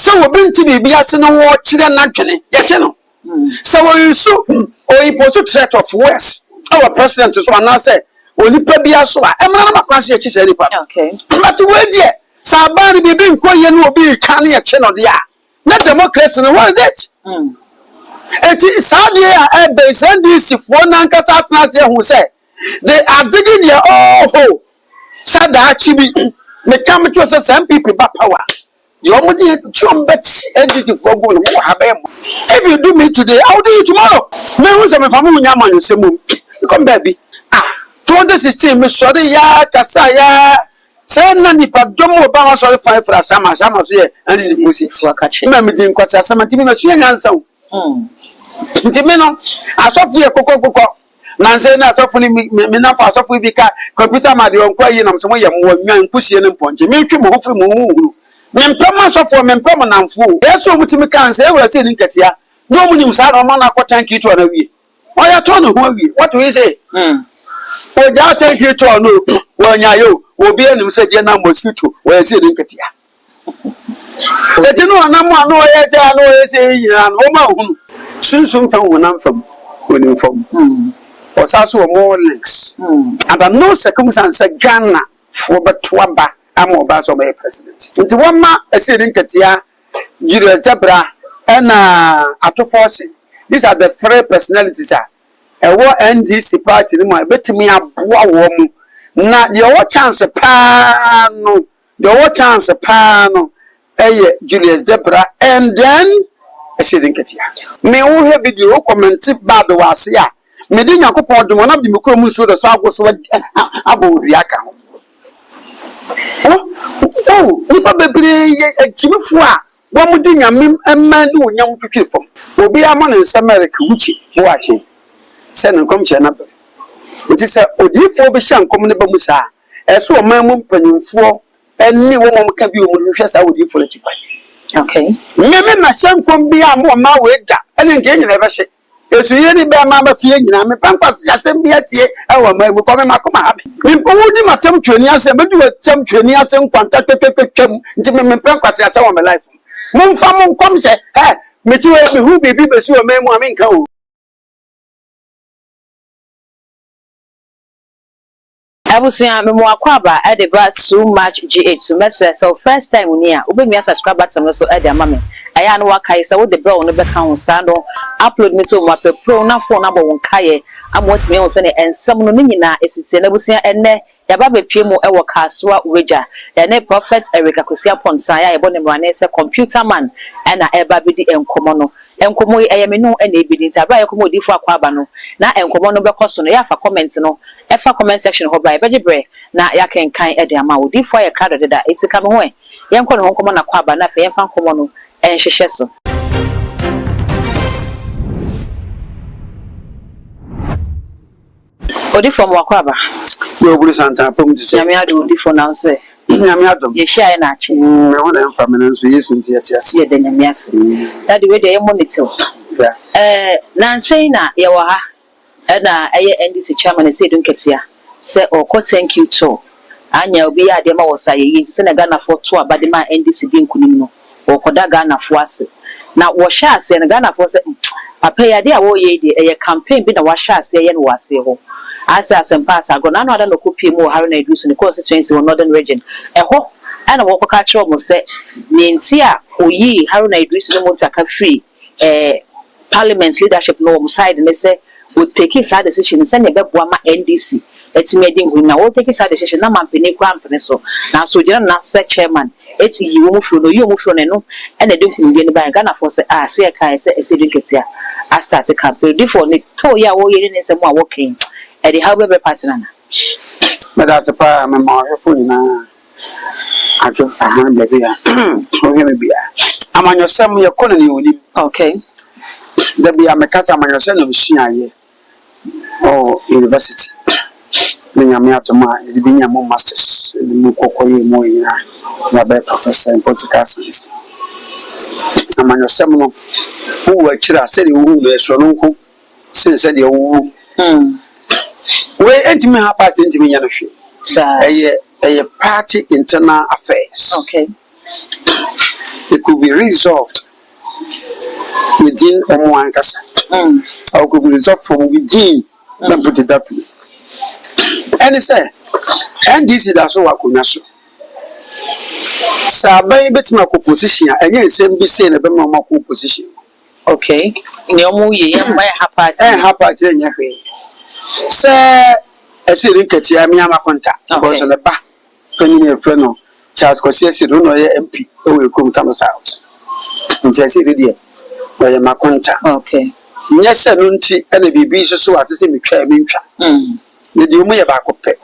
So we been to be bias no war children naturally. Yacheno. So we so or he pose threat of worse. Our president is one say only pebiaso. I'm not a she said. Okay. But where dear Sabani be being quiet no be canny a channel dia. Not democracy, what is it? It is Saudi base and this if one uncle who said they are digging their hole. Sada Chibi may come to us some people back power. You already jump back and did you for going to have them. If you do me today, I'll do you tomorrow. There was a family yaman you say, come baby. Ah, 2016, Miss Sorry, ya, Kasaya. Say nani pa domo ba wa sorry five for sama so here and the pussy me me din kwasa sama timi na so nyansa o ntimi no asofu ye kokokoko na nse na asofu ni me na fa asofu bi ka computer ma de onko yi nam so mo ye mo nwan pusie ne mponche me twi mo hofri mo huru me mpem asofu me mpem na mfu yeso mutimi kan se e wura se ni nkatia no mu nim sa no na akotan ki to na wie o ya to no ho wie what we say o ja tan ki to no wo nya yo obi anim se je na mosquito wo se de nketia etinu anam anu ye ja no ye se yina no ma hunu sunsun fa wonam fam wonim fam o saso mo links under no circumstance Ghana for betwaba am oba so be president nti woma se de nketia Julius Jabra na Atofose. These are the three personalities ewo NDC party ni mo betimi aboa wo mu na the what chance pa no Julius Debra and then I said nketia me wo he video comment bad was ya me de yakopon dum na de mikro mu so do so agoso abodi aka oh nipa bebre ekimifo a wo mu de nyam emma ne onyam twetwefom obi ama ne America wuchi wo ache se ne kom che na be oti se odifo be hyan kom ne ba mu sa eso man mu mpanyimfo eni wo mom ka bi o mu hwe sa odifo le tipa okay me na hyan kom bi a mo ma we da ene nke nyina be hye esu ye ni be ma ba fie nyina me pampas asem bi atie e wo ma mu ko me makoma ha me wodi matam twani asem be du matam twani asem kwanta twetwetwam nti me pampas asem wo me life mo fa mo kom se me ti we me hu bibi be si o me mu a me nka o Abusia me mo akwaba e dey back too much GH so message so first time we near obemi subscribe button so e dey amame aya no wakai say wo the bell no be kan ho sa no upload me to mo pro na phone na bo won kaye amotime wo se ne ensam no nyina esite na abusia enne ya ba bepie mo e wo kaswa weja ya ne prophet Eric Akosia Ponsa ya ebo ne mrane se computer man na e ba bedi enkomo no enkomo eyemenu na ebidi ntabra yekomo difo akwaba no na enkomo no bekoso no ya fa comment no e fa comment section ho bra bejebre na ya kenkan e de ama wo difo ya krado de da etika me ho e yenko no nkomo na kwaba na fa yenfa nkomo no enhwehwe so odi from wakwaba yo bulu santa pom tise nyame ado odi for now say nyame adom ye share na achi me wona emfa me nso yesu nti atiase ye de nyame ase that the way dey monitor na say na ye wa ha na eye NDC chairman say don ketia say thank you to anya obi ya de ma wo say ye say na Ghana for to abade ma NDC bi nkunim no okoda Ghana for ase na wo sha ase na Ghana for say papa ya de a wo ye de eye campaign bi na wa sha ase ye no wa ase ho asa pass ago na no ada no kopie mu Haruna Idusu ne constituency in northern region eho ana wo koka kire mo se ne nti a oyi Haruna Idusu no mutaka free parliament leadership no mo side ne se we take his decision se ne beboa ma NDC etime di ngu na wo take his decision na mampene kwa ampene so na so jira na se chairman eti yi wo mu fro no yi wo mu fro ne no ena de nku bi ne ba Ghana for se se kai se ese de nketia a start campaign di for ne to ya wo yere ne se mo a wo ken e dey how be partner na but as a pa me ma hefo ni na ajo ahan bebe ya o he me bia amanyosem ye kono ni oni okay da bia me kasa amanyosem no hia ye university ni nyame atoma e bi nyamo masters ni mu kokoye mo yira na be professor in political science amanyosem no wo akira se de wo no eso no nko se de wo we entime ha party entime nya no hwe eye party internal affairs okay it could be resolved within Omoankasa. Or could be resolved from within. Then put it that way. And he said, and this is also what Kunaso. Sabai Betmako position, and yes, be saying a Bemako position. Okay. Nyomu ye my happy and happy in your way. Sir, I said, look at Yamiama contact. I was on the back. Penny a friend of Charles Cossier, don't know MP, who will come to the house. And I said, dear, where my contact. Okay. Yes, sir, and be busy so as to see me try me. The Dumia back of pet.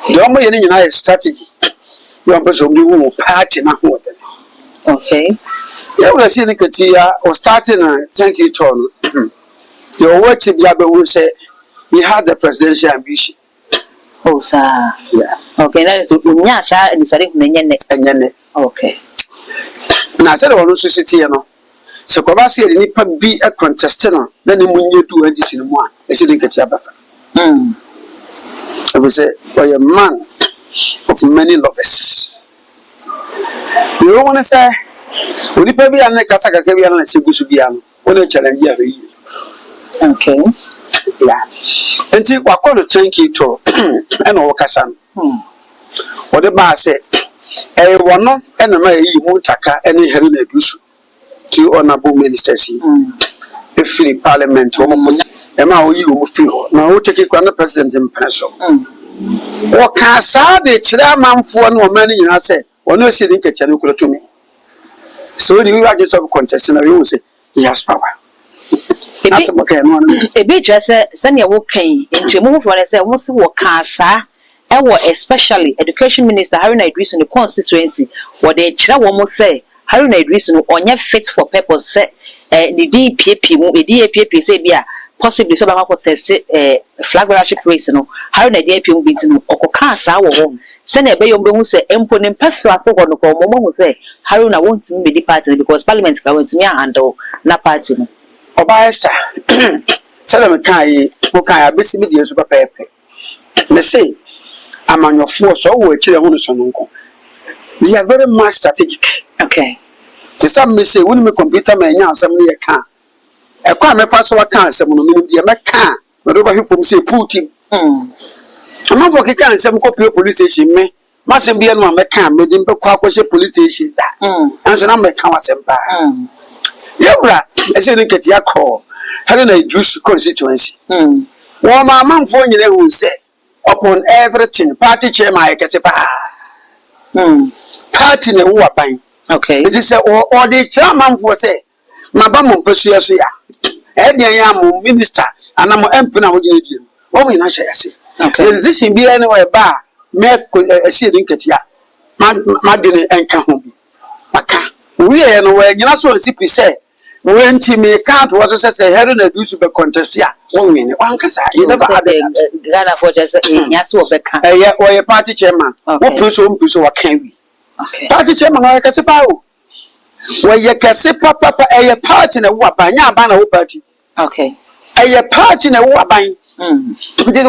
The only United strategy. You are person who party now. Okay. You will see the Katia or starting a thank you, Tom. Your work to Yabe will say, we had the presidential ambition. Oh, sir. Yeah. Okay, that is Yasha and sorry, and okay. And I said, I want to see you know. So, Kobasi, you need to be a contestant. Then you do anything in one. I should get your buffer. I will say, by a man of many lovers. You don't want to say, would it be a Nakasaka Kavian and Sigusubian? When a challenge you. Okay. Yeah. And you are going to thank you to and Okasan. What the bar said, a one and a may Mutaka and a Helena Dusu. Two honorable ministers. If free parliament, and now you feel now take it grand president in Pencil. What can Saturday, Chidaman for no money, and I say, or no sitting at Chanuka to me. So you are just a contestant, you will say, he has power. A bit just send your walking into move when I say, what's what Casa, especially Education Minister Haruna Idris in the constituency, what they almost say, Haruna Idris on your fit for purpose set. The DAPP say, yeah, possibly some of test flag worship race. No, how the DAPP be to or Casa or send a bay who say, Emponem Pestra, so one of Momo say, Haruna won't be the party because Parliament going to handle na party. Obaista, Salam Kai, Mokai, basically the super pepe. Let's say, I'm on your force, so we're children. They are very much strategic. Okay. To some may say, when me computer may now some near can. A crime if I saw a can, some of the American, but over here from say Putin. I'm not for can some copy of police station me. Mustn't be a man, can, made him police station that. And so I'm a can. Yura, I said, look at your call. Having a juice constituency. Well, my man for you will say, upon everything, party chairman, I can say, party in a war buying. Okay. It is or the chairman for say, my bum persuasion. Ediam minister, and I'm empina with you. What we not share say. Okay. The decision be anywhere bar, make a seeding ketia. Madden and Kahobi. Maka. We are nowhere, you know, so the say. When Timmy can't was a say, Heron and do super contest. Yeah, 1 minute, one cassa. You never had Ghana for just a Yasu Becca. Or a party chairman. What person can we? Party chairman, I can say, where you can say, Papa, a party in a wabanya banner party. Okay. A party in a wabang. Did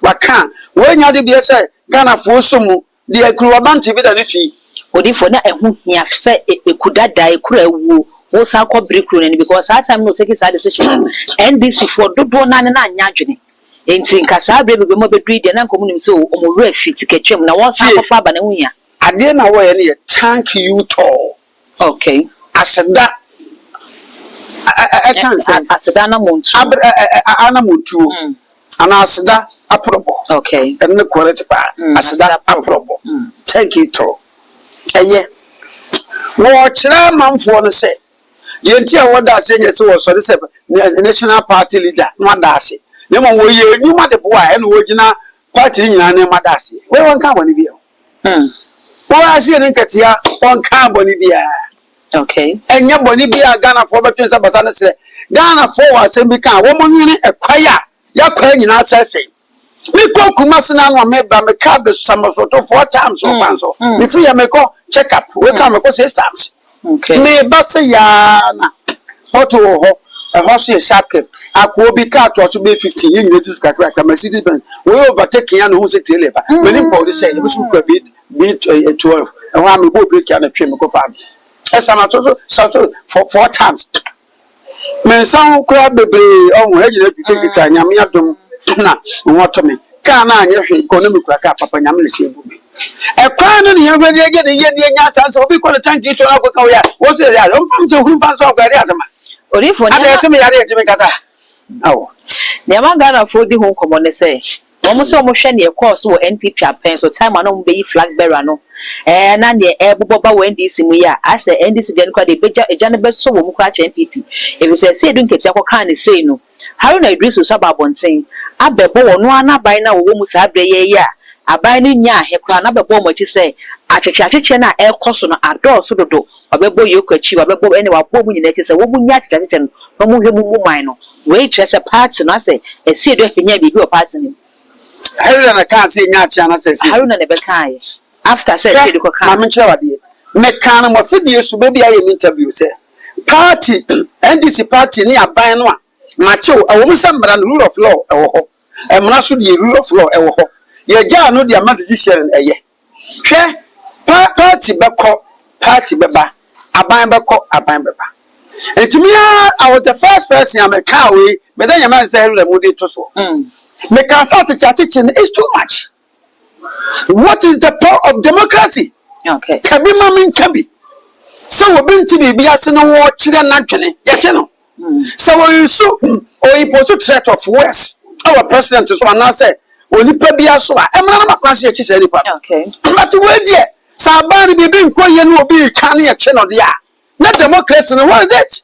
what can. When you did say, Ghana for some, the Kruaban TV, the Litchi. Would if for that, who have said it could die, could was our brick because that time no take a decision. And this is for Dubo Nana Yajini. In Tinkasa, baby, we must be the non-community so or refit to catch him. Now, what's our Fabanawia? I didn't know where any thank you tall. Okay. I said that I can't say I said Anamuntu and I said that approval. Okay. And the quality part. I said that approval. Thank you tall. Yeah. Watch that man for the say. The entire what that saying so the national party leader, not that. No one will you want the boy and original party in your name, Madasi. Where one carbon beer? Well, I see an Katia on carbon beer. Okay. And your Bonibia Ghana for Between Sabasana said, Ghana for us and become woman a choir. You're playing in our say. We go Kumasana or made by Macabre some of 4 times or once. If we make a check up, we come across 6 times. Okay. Me Bassayana. What to a horse a sharp cap. I could be cut to be 15 in this crack. My citizens we overtake Yan who's a tailor. Many police say, we should beat 12. And I'm a boy break and a trim of farm. so for 4 times. Men some crowd be on regular people can yam na what me. Can I economic papa yam a crown in here when you get a year chance of be called thank you to our career. What's it? I don't fancy who fancy of Gariasma. Or if one has some idea. Oh, never got a 40 home common say. Almost so much any course or NPP pens or time I don't be flag bearer no. And then the air bubba when this in we are. I say, and this is then quite a bit a general so won't catch NPP. If you say, don't get your kind of say no. How do I agree to Sababon saying, I bet no one by now almost have the year. I buy in ya, he can never bomb what you say. I check na air cost on a door so do. A bebo you could chew a bebo anywhere woman in it is a woman yet and no more minor. Wait, just a part and I say, a see if you never be a part in him. I can't see Natchana says, I don't never kind. After said, I'm in charity. Mechanism of videos, maybe I am interview, say. Party, NDC party near Bayanwa. Macho, a woman, somebody rule of law, and Manasu, rule of law, your jar no the amount of sharing a year. Share party bako, party beba, a buying bako, a buying beba. And to me, I was the first person I'm a cowboy, but then your man said, Moody to so. Because such a chatting is too much. What is the power of democracy? Okay. Kabi mamin kabi. So we've been to be asking war children naturally. Yacheno. So we so or impose a threat of worse. Our president is one answer. Only Pabia so I'm not a she said. Okay. But where dear? Sabani be being quiet will be canny a channel there. Not democracy, what is it?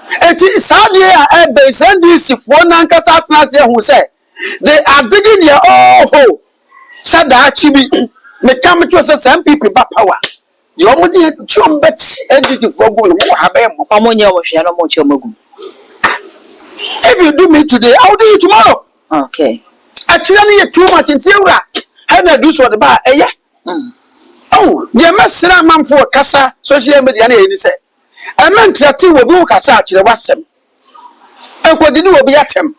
It is Sadia and base and this if one uncle who said they are digging their hole. Said that chibi me come to us some people back power. You almost chum bet entity for good. If you do me today, I'll do you tomorrow. Okay. Actually, too much in Tira. How do I do so the bar? Eh? Oh, you must sit a man for Casa, social media. He said, I meant that you will do Casa to the Western. And what did you be at him?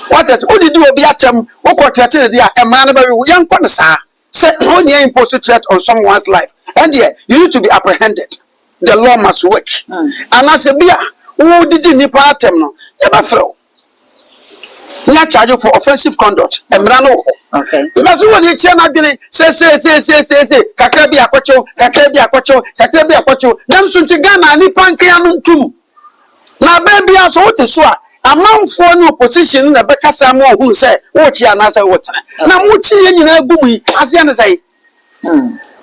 What is all you do be at them? What quarter a man about young connoisseur said only impose a threat on someone's life. And yet you need to be apprehended. The law must work. And as a beer, who didn't nip at them? Never throw. Not charge you for offensive conduct. And run okay. That's what you cannot say, Kakabi Aquacho, Kakabi Aquacho, Kakabi Aquacho. Them soon to Ghana, Nipankianum too. Now, baby, I saw to swear. A man for no position in the Becca Samuel who said, watch your answer water. Now, Muchi in a boomy, as you say.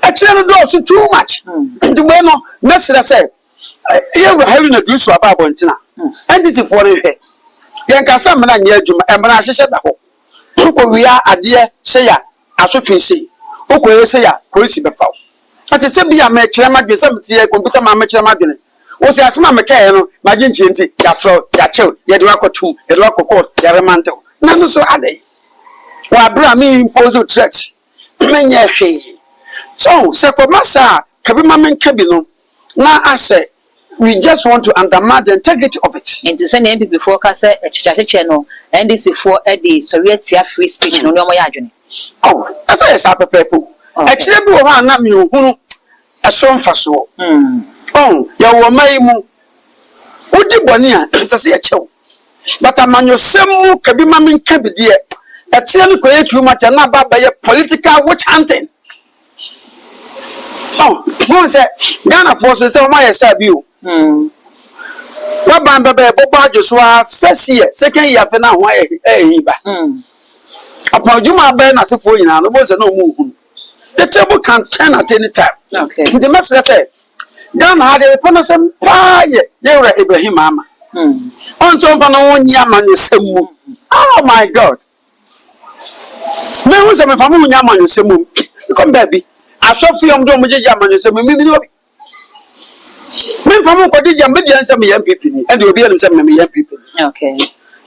A channel does too much. The way no, Messer said, you were having a juice about Bontina. And this is for the Yankasam and Yajum, and Brasha said, who we are a dear sayer, as you say, who say, police before. At the same time, I make some tea, computer, my magazine. O se asema meka no maginchi nti ya fro ya chew ya de wakotum ya de wakokot ya remanto na no so adai wa bra me impose threat menye hwe so se ko masa kabi mamen kabi no na ase we just want to undermine the integrity of it and to send NPP before ka say chichache no NDC for the Soviet free speech no nyomo ya adwene oh asa yes apepepo actually bi wo ha na me ohunu eso mfaso oh, ya wamaimu. Udi bonia, sasi ya chew. But a man yosemu kabima min kabidie. A chile kwe too much and not by a political witch hunting. Oh, one say, Ghana forces on my SRBU. What bambabe, Boba Joshua, first year, second year, for now, why a upon Juma Ben as a foreigner, there was no move. The table can turn at any time. Okay. The master said, Ghana had a reconnaissance fire. They were Ibrahim Mama. On some van on Yaman, you oh my God. There was a family Yaman, you come, baby. I saw film don't make Yaman, you say, maybe. Men from Kodija, maybe some young people, and you'll be able to send me young people. Okay.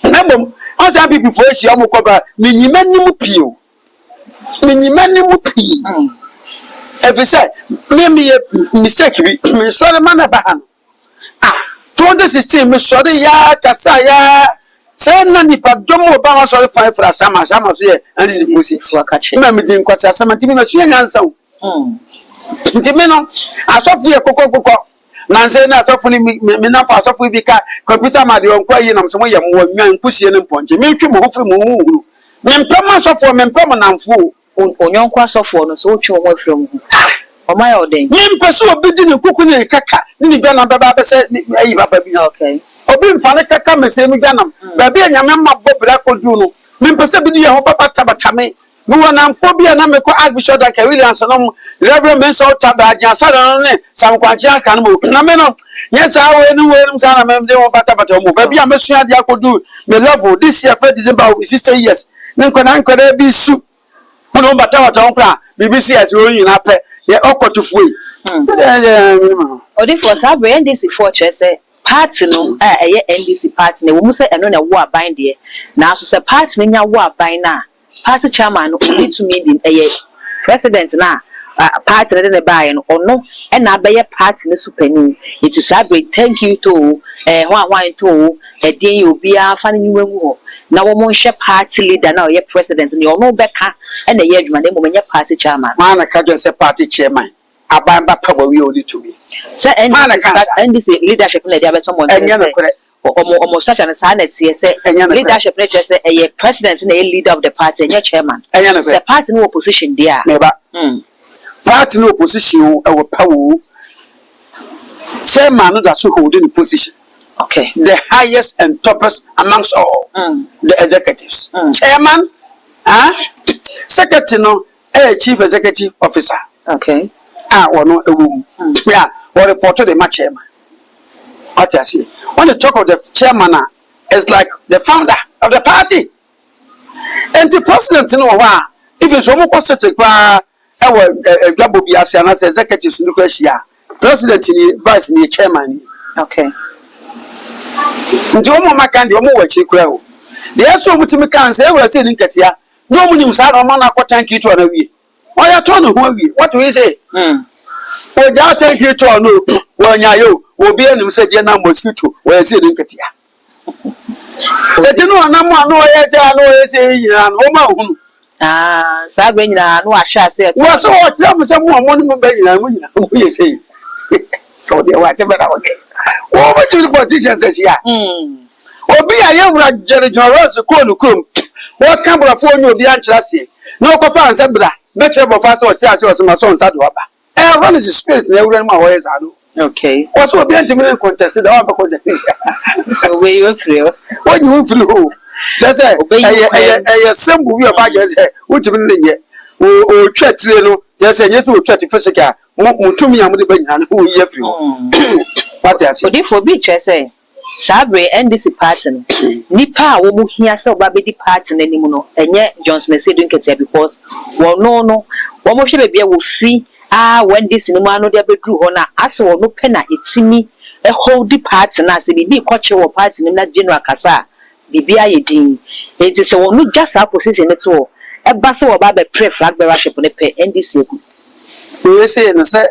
Remember, I was happy before she almost covered Minimanimu Pio. Minimanimu Pio. If you say, maybe a mistake, we saw the man about 2016, Miss Sorry, ya, Kasaya, say, Nanny, but don't know about sorry five for a summer, here, and it's a full seat. Remember, didn't quite a summer to me, answer. nti me no asɔfo yɛ kokokoko nanse na asɔfo ni me na fa asɔfo bi ka computer ma de onko yi nam so mo yɛ mo nwan kusie ne mpɔnche me ntwe mo ho firi mo hu me mpam asɔfo me mpam namfo onyonko asɔfo no so wotwe mo afiri mo hu ɔma yɛ ɔden me mpɛso obi di ne kuku ne kaka ne bia na baba bɛsɛ ayi baba bi okay obi mfa ne kaka mese mu gyanam ba bia nyame ma bobra kodu no me mpɛsɛ bi di yɛ ho baba tabatame me wonamfo bia na me ko Archbishop Dr. Williams no Reverend Mensa Otaba ajansa no ne samkwanche aka no na me no nyesa we no sa na me de wo bata mo ba bia mesua de akodu me level this year for December will be 60 years ne nkwana bi su ono bata wo kra BBC as we nyina pɛ ye okotufo yi odi for sabe NDC for chese party no eye NDC party na wo mu se eno na wo aban de na so se party no nya wo aban na party chairman no need to meet him president na party na buy no ono e na abaye party no supani it to celebrate thank you to hwan to den obi afa ni nwenwu ho na wo mo nhwe party leader na o ye president ni ono beka e na ye adwuma na mo menye party chairman man na ka jo se party chairman aban ba pa we only to me so NDC leadership na dia beto mo omo such an sanet say leadership na say a president na a leader of the party and chairman say party no opposition there neba party no opposition e wo power chairman no that so holding the position okay the highest and toppest amongst all the executives chairman secretary no chief executive officer okay wono ewu yeah what report to the chairman what I see when you talk of the chairman is like the founder of the party and the president no wa if you so mo sit kwa e wo gabo bi ase na executives no kwashia president ni vice ni chairman ni okay nti o mo maka ndi o mo wachi kura o de yeso mutimi kan se e wura se ni nkatia no mu nim sa na ma na kwatan ki to na wie o ya to no ho wie what do you say o ja tan ki to no wo nya yo obi anim se je na mosquito wo ya se ni nkatia etinu na mo anu o ya ja no o se yira no o ma hu sa gbe nyina no ahya se wo so o tira mo se mo ni mo ba nyina mo nyina mo ye se to de wa te bera wo wo ba ju politicians se ya obi aye wura jere joros ko nu krom wo kan bra fo onye obi ankyira se na ko fa ansa bra be kire bo fa se o tira se o se ma so nsa do ba run is spirit na ewura ma wo ye za do okay what's obi antimi contest da wa ba ko de we you free when you free ho just say eh sembu wi oba je say utimi ne o twatire no just say yesu o twati physical mutumi ya mude banyina no wo ye free ho what you say odi for bi che say sabre NDC party no nipa wo mu hia say oba be di party na nimu no enye Johnson Esedu Nketia because wo no wo mo hwe be bia wo free when this cinema no dey bedru ho na ase wo no pe na etimi e hold the party na se bibi koche wo party na general kasa bibi ayedin it is wo no just a position it to e ba se wo ba be pre flag bearership ne pe NDC ku we say no say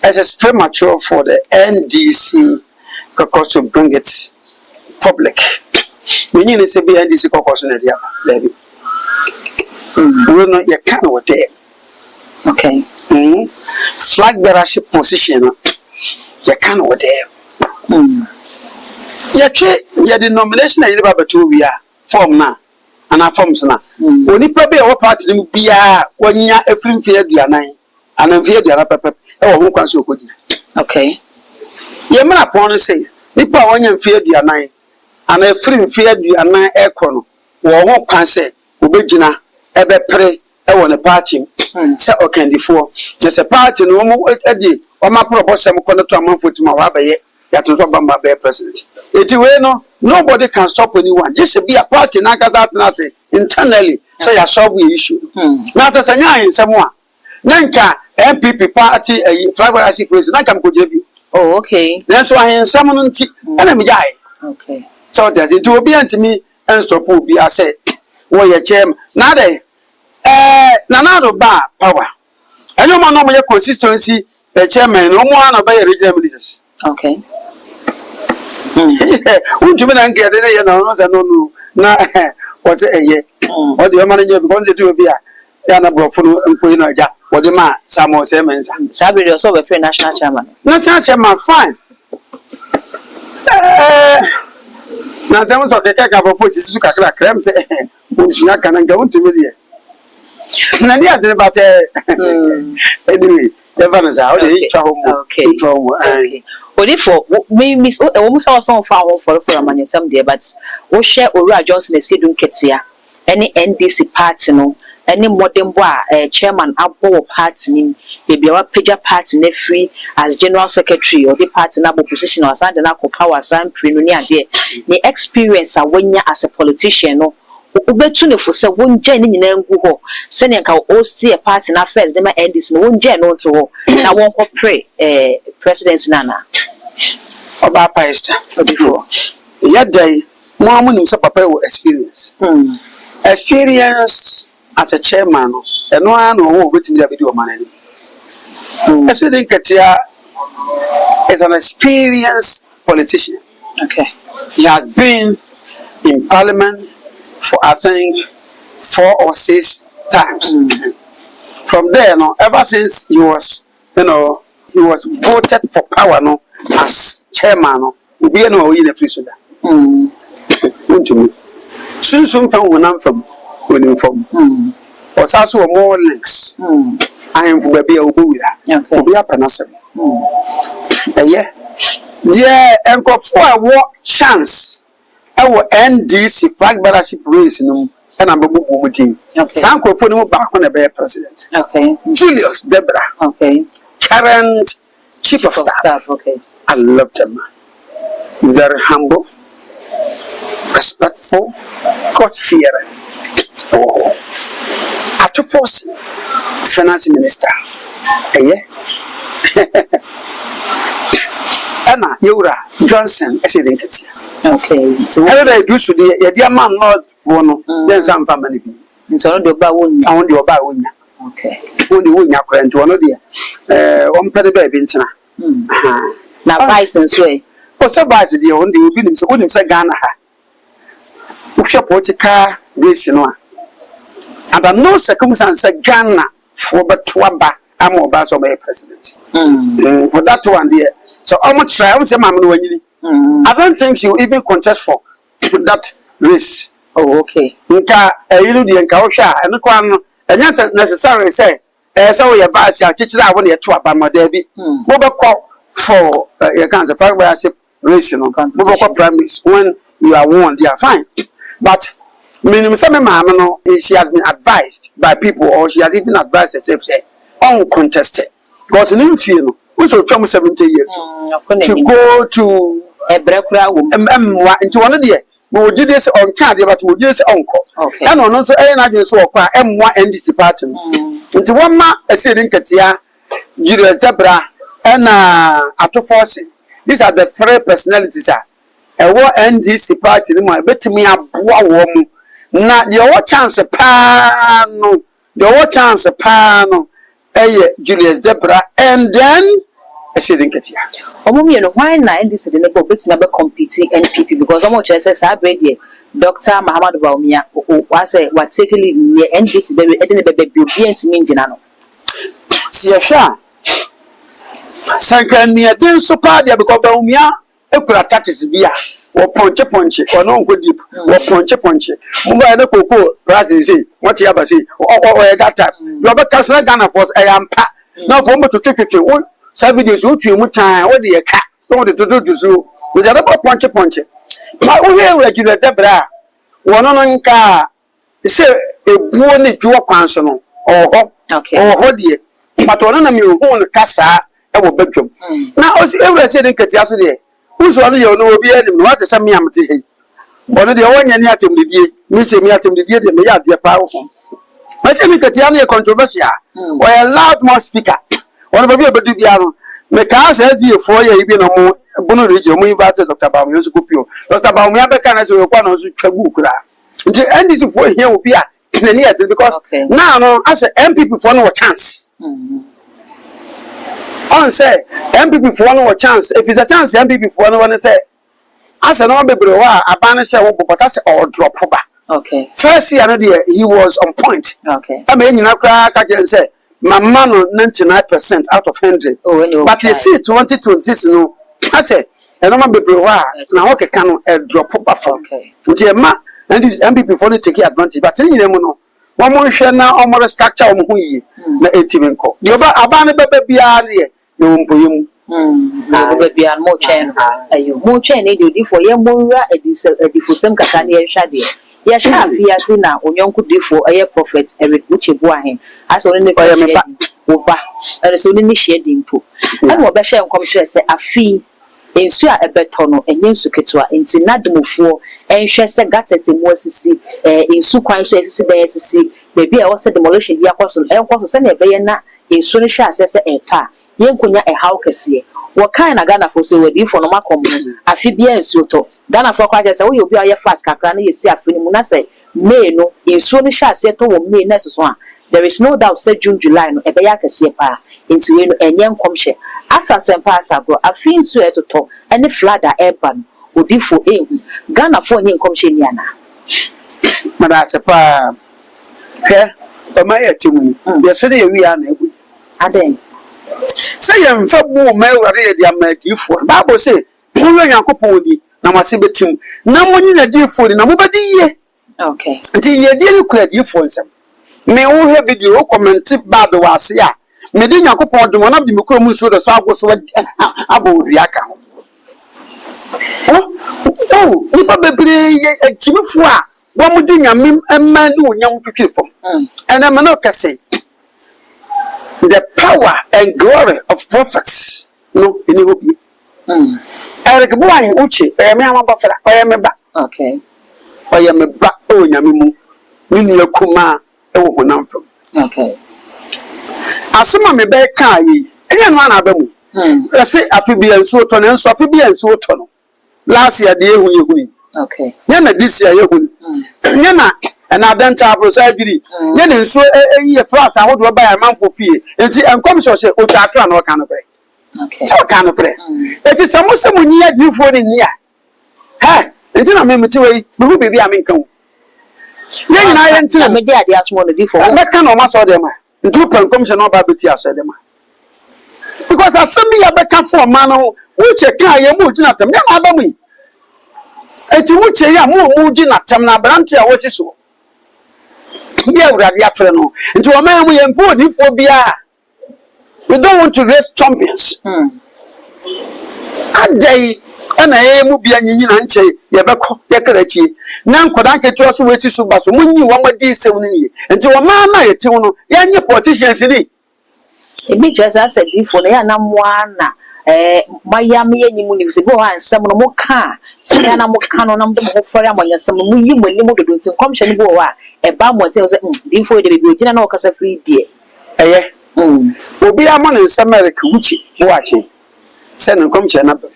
it is premature for the NDC caucus to bring it public we need to say be NDC caucus na dia baby we no you can what there okay flag bearership position you can over there ya the nomination you never to we are form na and forms na oni probably our party ni bia wonya efrim fe aduanan anan fe aduana pepep e wo ho kwanso okodi okay ye mara pon say nipa wonya fe aduanan anan efrim fe aduanan e kono wo ho kwanse obegina ebe pre e wo ne party say okandifo just a party no mo edi o ma proposal mo kono to amanfo tima wa baye ya to so bamba be president eti we no nobody can stop anyone just be a party na kasa atna say internally say ya solve the issue na say sanya ensemo a na nka MPP party flag bearership president na kam ko jebi oh okay then so ahensemo no nti na me jai okay so that's it obi antimi enstop obi a say wo ye chem na dey Nanado ba power. And you man no more consistency the chairman no more no by regional ministers. Okay. Won't you mean get it no na what's a year? What the manager because they do be a yana brofunu and queen ja. what the man Samuel Simmons. Sabi also be free national chairman. National chairman fine. Na Samuel so the kaka before sisu kakra krem say unsunya kan ga unti me de. Na dia de but anyway, never know how they twa home. Okay. Only for me almost also found for money some day, but we share Ora Johnson and Sidun Ketia, any NDC party no, any modern boy, chairman Abo party, maybe our pager party ne free as general secretary or the party nabo position or something like power some preliminary there. The experience when you as a politician no. Ubetune for say won je ni nyina ngu ho se ne nka o see a party na first dem NDC no won je no to ho na won ko pray president nana oba pastor before yedai mo amunim say papa wo experience experience as a chairman no eno an wo obetimi da bidi o manani president Ketia is an experienced politician. Okay, he has been in parliament for I think 4 or 6 times. From there, no, ever since he was, he was voted for power, no, as chairman, no, we no in the free soda. Soon from when I'm from, was also more links. I am for baby Obuya. Obuya Panasem. Yeah, dear Uncle for what chance. Our NDC flag bearership race no and I'm a team. Some no back on a president. Okay. Julius Debra. Okay. Current chief of staff. Okay. I love them. Very humble, respectful, God-fearing. At force, finance minister. Anna Yura Johnson, I said, okay. So what I do should the dear man not for no, then some family. So the bawun. I want your bawunya. Okay. Only one your friend to another dear. One penny baby in Tina. Now, vice and sway. What's a vice dear? Only you been so wouldn't say Ghana. Usha Portica, race, you know. And I know circumstance Ghana for but Twaba, I'm more bass of my president. For that one, dear. So how much try? I will say, Mamma, when you. I don't think you even contest for that race. Oh, okay. Nka you do the nkaosha and kwan and not necessarily say so your bass ya teach that when you to about my debi. Mo be call for your cancer fellowship race no. Mo be call primaries when you are won they are fine. But minimum some mama no she has been advised by people or she has even advised herself say uncontested. Because in feel which will come 70 years to go to into one of the we did this on card, but we did this uncle. And on also a so M1 NDC party. Into one ma a sitting Ketia, Julius Debra, and Atoforce. These are the 3 personalities. A war NDC party, my bet me a woman. Not the chance a pan, the chance a pan, Julius Debra, and then. I said, why not this is the bit number competing NPP because I'm just a baby. Dr. Muhammad Baumia was a what take leave near NDC baby and Minjano. See a shah. Sanka near Den Sopadia because Baumia, a could attack his beer or punch or no good deep or punch. Mumba no cocoa, Brazil, what you ever say, or that time. Robert Castle Ghana was I am pa. Now for me to take it. Some videos you much time what the cat wanted to do so with a punch. My own regular Debra, one on car, say a bonny jaw consonant or hoddy, but one of you own casa, our bedroom. Now, as ever said in Katia, who's only you know be any what is some yamty. One of the one yatim the dear, Miss Yatim the dear, the may have their powerful. But I think Katiana controversial or a loud more speaker. One of the people, Mecca said, dear, 4 years, you know, Bono region, we invited Dr. Baumia Scopio. Dr. Baumia Becan as we were one of the Chagukra. And this is for here will be in the near because now, no, I said, MPP for no chance. On say, MPP for no chance. If it's a chance, MPP for no one say, I said, no, baby, a banish, but that's all drop over. Okay. First year, he was on point. Okay. I mean, you know, I can say, my man 99% out of 100. But you see 2026 no I say and I'm be na okay can drop off. Okay. And this MPP for take advantage but you know one more share now almost structure on who ye na 18 ko. The abane bebe bia ye no mpoyem. Bebe an mo chen ayo mo chen e di for ye mo ra edifo sem kaka ne hwa de. Ye sha afiase na onyonko defo eye prophet Eric Uchebu ahen aso ne ko ye wo ba and so ni share di mpo. And wo be share nkom kire se afi ensu a ebeto no enye nsu ketua enti nadomofo enhwe se gata se mu asisi ensu kwan so asisi be asisi bebi a wo se demolition bi akoso enkoso se na ebe na ensu ne hwa asese eta yenkonya ehaw kese wo kan na Ghana for so wedi for no makom afi bia ensu to Ghana for kwa se wo ye obi a ye fast kakra na yesi afi ni mu na se May no ensu ne hwa asese to wo May na so a there is no doubt say June July no ebe ya kese pa enti we no enye nkomhye asa sempa asa bro afi nsu etoto ene flood a urban odifo ehu Ghana for nyi nkomhye ni ana mada sepa he o ma ya timu ye so de wi ana ebu aden say ye mfa bu ma eware ye dia ma difo Bible say wo Yakobon di na mase betim na monyi na difo di na mo bedi ye okay nti ye di ni kura difo nsem me wo he video wo comment bad wase a me di Yakobon de wona bi me kura mu so do so agoso abodua ka oh nipa bebre ye agimfo a wo mu di nyame emma ni wonyam twetwefo and am no kase the power and glory of prophets no ini hobi Eric boy uche me amabafra me ba okay me ba o nyame mu ni akuma e wo honamfo okay asema me be kan yi enye no na abamu ese afibia nso to ne nso afibia nso to no last year de ehun okay nya na this year ehun nya na adanta prosagiri nya ne nso eyi flat ahodo ba ya manfo fie enti enkom so se o twa na o kan no bre okay so kan no bre enti samusemu nyi adifo ni nia ha enti na me meti we hu bebi amenka wo nya nyina ye enti na me de ade aso no difo me kan o ma so de ma ndu pankom se no ba beti aso de ma because assembly ya beka for man no uche kan ye mu gina tam nya na abamu enti uche ya mu gina tam na brante a wosi so ye urade afre no nti o man mu ye mpo difo bia we don't want to raise champions adai ana mu bia nyinyi na nche ye beko ye karachi na nkoda nketo so weti so baso munyi wo madi sem ni nti o man na ye tiwo no ye nye politicians ni ebi just as a difo na ya na mwana mayam ye nyimu ni bibo ha nsem no mo ka se ya na mo ka no na mo ho fere amanya sem mo yi mo ni mo dodo nti komhye ni bo wa e ba mo te say difo de bi ogina na o kasa free die eye obi ama ne nsem Eric Wuchi bo ache se ne komhye na ba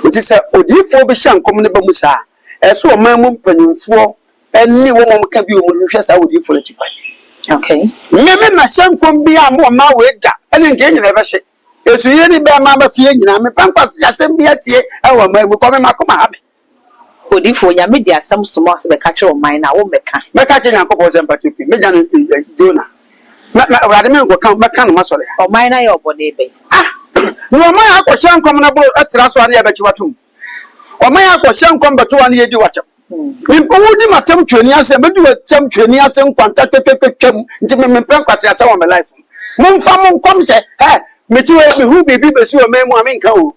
nti se odifo bi hya nkom ne ba mu sa eso o man mu mpanyimfo eni wo mo ka bi o mu hwɛ sa odifo la chipa okay nyame na hyankom bi a mo ma we da ene nke nyina ba hye esu ye ni ba ma ba fie nyina me pankwase asem bi atie e wo ma mu ko me makoma ha me odifo nyame di asem somo ase be ka kire o man na wo meka kire Yakobon sem patupi me jana dona na urade me ko kan meka no masore o man na ye obode be no ma akọ hyankom na bo atira so ane ya bechi watum o ma akọ hyankom beto ane ye di watam mpo wudi matam twani asem bedu watam twani asem kwanta kekekekam nti me pankwase asem o me life mumfa mo nkom se meti we me hu bibi besi o memu amenka o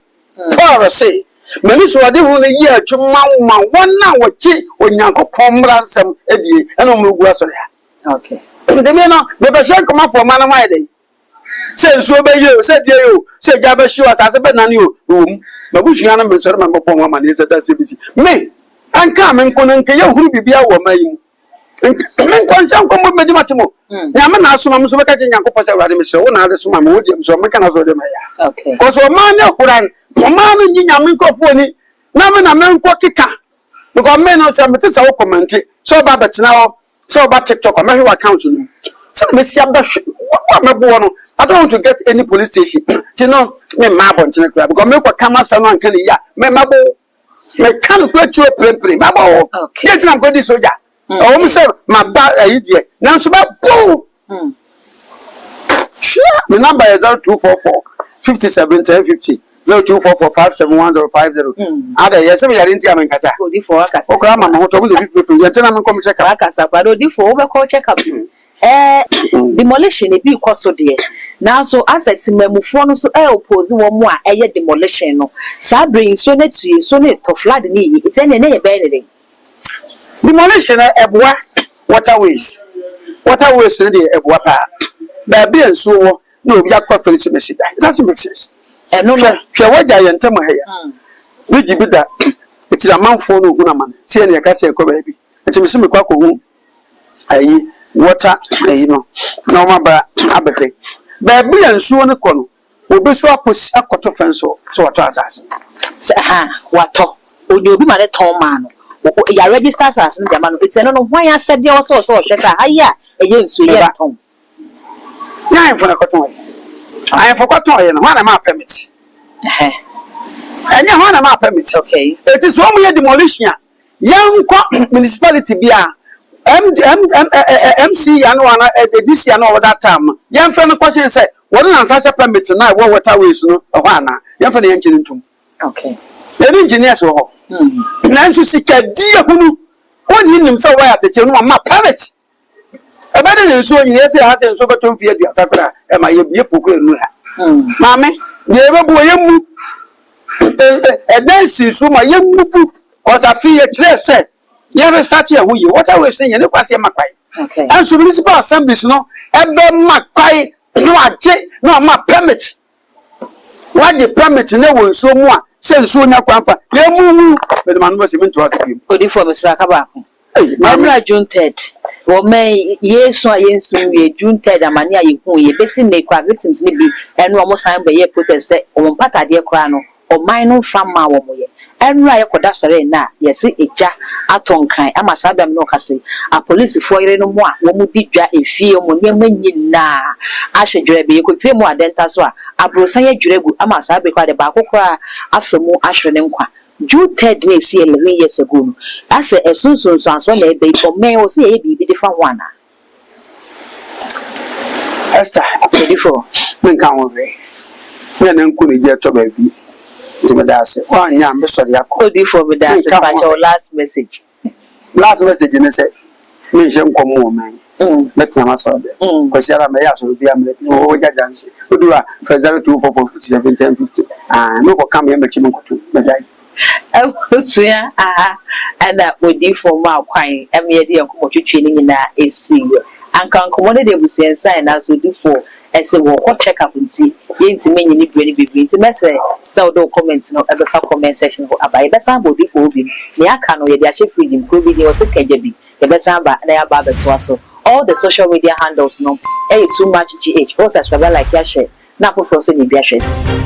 Paul say mani so ade hu ne yi atwuma ma wona wochi Onyankopon mransem edie ena o mugu aso ya okay ndeme no be be hyen koma for man ma ide se nso be ye o se die yo se ja be shi o asase be nani o ma bushua na me so ma bopon wa ma ne se da se bisi me anka me nko nke ye hu bibi awo mayi men konsan ko mo medi matimo nyame na asoma mso beka je Yakobon se urade mse wo na ade soma me wodi mso meka na so de maya okay ko so ma ne kuran o ma no nyi nyame nkofo ni na me na men ko kika because men no se mete se wo comment so ba betina wo so ba TikTok ma hwe account ni so me sia ba wa me bo no I don't want to get any police station you know me ma bon tene kura because me ko kama sa no anka ni ya me ma bo me kan ko chuo prempre ma bo okay ye tina ko di soja o mu se ma ba ayi die na so ba bo The number is 0244 57 1050. 0244571050. Ada yes me yare ntia men kasa. Odifo akasa. Okra mama ho to be free. Ye tena men come check up. Akasa kwa odifo wo be call check up. Demolition e bi koso de. Now so asset memufo no so oppose wo mu a eye demolition no. Sa bring so na tue so na to flood ni yi. It na ye be ne. Demolition eboa waterways. Waterways no de eboa pa. Ba bi enso wo na obi akwa felisi mesida. It doesn't make sense. No hwe waja ye ntem ha ya we jibida etira manfo no huna man se ne ka se ko ba bi etimi se me kwa ko hu ayi water ayi no na o ma ba abehwe ba bi ensuo ne ko no obi so akosi akoto fenso so wato asase ha wato oni obi ma de ton ma no ya register asase ne jama no eteno no hwan ya sede o so hwe ka aya eye nsuo ye ton na enfo na koton I forgot to you. One of my permits. And you want my permit. Okay. It is one year demolition. Young municipality be MC and one DC and over that time. Young friend question said, what an such a permit tonight? What waterways no? Ohana. Young for the engineer too. Okay. The engineers were home. Nancy seek a dear who one in himself at the channel my permit. A better so you say has a sober to fear the Sakura, and my be a poker. Mammy, the ever boy, a dance from my young book, because I feel a clear set. You ever start here who you what I was saying, and it was a Mackay. Okay. And so municipal assemblies, no, and then Mackay, no, my permit. What the permit, no one so more, send soon your grandpa. You move, but the man was even to ask you. Good for Mr. Kabako. I'm June 3rd. Well, may yes, so yes, we June 3rd, and mania you who ye basing the victims be and almost time by ye put a set on Pata dear Crano or mine from Mawamoye. And Raya Kodasare na, yes, a ja aton kind, I must have them no cassy. A police for you no more, when we did ja a fear when you na. I should dread you could pay more than Taswa. A brosaya drebu, I must have quite a bacocra after more ashrenemqua. June 3rd day, see 11 years ago. I said, as soon as I saw a baby for me, or see a baby different one. Esther, before we come away. When I'm going to get to baby, it's one young Mr. Yako before with that. Your last message. Last message, and I said, Mission come woman. Let's not saw them. Because I may also be a minute. Oh, Jajansi. Who do I for 0244 57 1050? And no come here, make him go to. And that would do for my quine. And me idea of training in that is and can commodity will see and sign as we do for as a walk check up and see. You to mean you need really be to message. So don't comments no ever comment section about the same body for him. The can or the actual freedom could be also KJB. The best number and I about the so all the social media handles no. Too much GH. Also subscribe like your share. Now for frozen in your share.